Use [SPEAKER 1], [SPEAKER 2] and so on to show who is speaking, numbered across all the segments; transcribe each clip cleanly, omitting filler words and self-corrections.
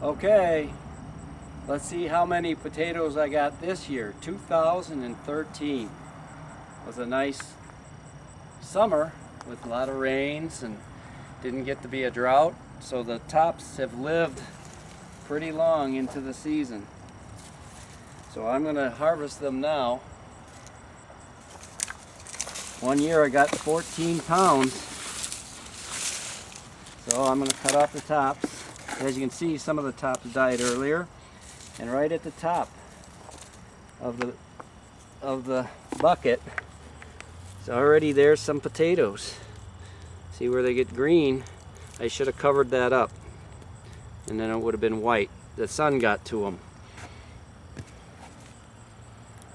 [SPEAKER 1] Okay, let's see how many potatoes I got this year. 2013 was a nice summer with a lot of rains and didn't get to be a drought, so the tops have lived pretty long into the season. So I'm going to harvest them now. One year I got 14 pounds. So I'm going to cut off the tops. As you can see, some of the tops died earlier. And right at the top of the bucket, so already there's some potatoes. See where they get green? I should have covered that up, and then it would have been white. The sun got to them.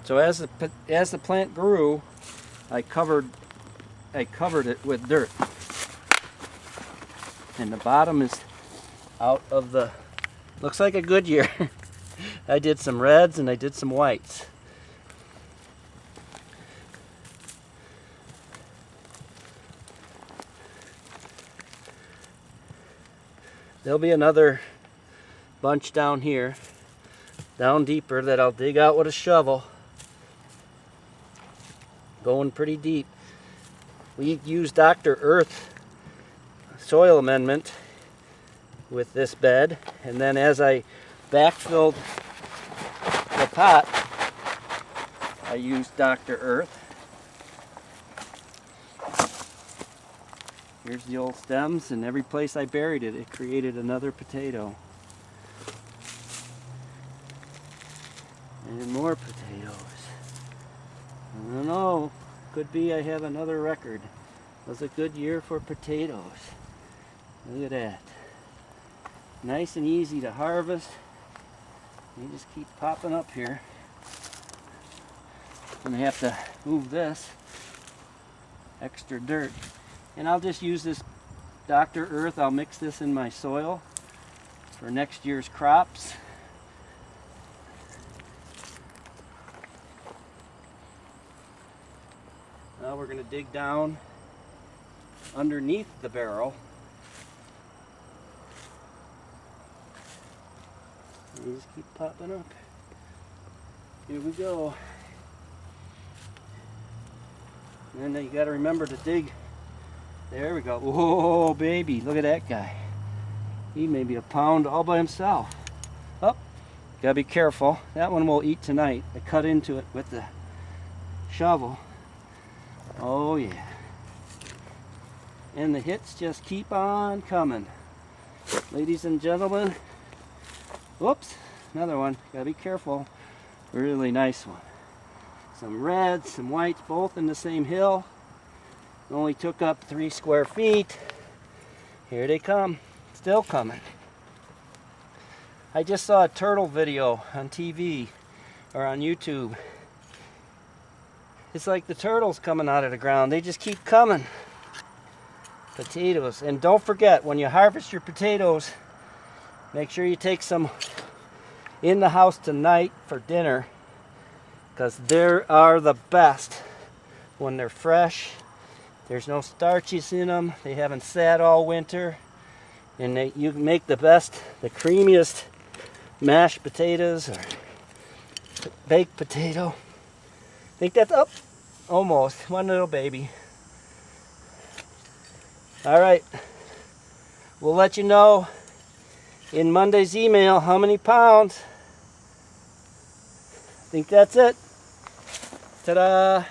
[SPEAKER 1] So as the plant grew, I covered it with dirt, and the bottom is out of the. Looks like a good year. I did some reds and I did some whites. There'll be another bunch down here, down deeper, that I'll dig out with a shovel. Going pretty deep. We use Dr. Earth soil amendment with this bed, and then as I backfilled the pot, I used Dr. Earth. Here's the old stems, and every place I buried it, it created another potato. And more potatoes. I don't know, could be I have another record. It was a good year for potatoes. Look at that. Nice and easy to harvest. You just keep popping up here. I'm gonna have to move this extra dirt. And I'll just use this Dr. Earth. I'll mix this in my soil for next year's crops. Now we're going to dig down underneath the barrel. And just keep popping up. Here we go. And then you got to remember to dig. There we go. Whoa, baby, look at that guy. He may be a pound all by himself. Oh, gotta be careful. That one we'll eat tonight. I cut into it with the shovel. Oh yeah. And the hits just keep on coming. Ladies and gentlemen. Whoops, another one. Gotta be careful. Really nice one. Some reds, some whites, both in the same hill. Only took up 3 square feet. Here they come. Still coming. I just saw a turtle video on TV or on YouTube. It's like the turtles coming out of the ground. They just keep coming. Potatoes. And don't forget, when you harvest your potatoes, make sure you take some in the house tonight for dinner, because they are the best when they're fresh. There's no starches in them. They haven't sat all winter. And you can make the best, the creamiest mashed potatoes or baked potato. I think that's up. Almost. One little baby. All right. We'll let you know in Monday's email how many pounds. I think that's it. Ta-da!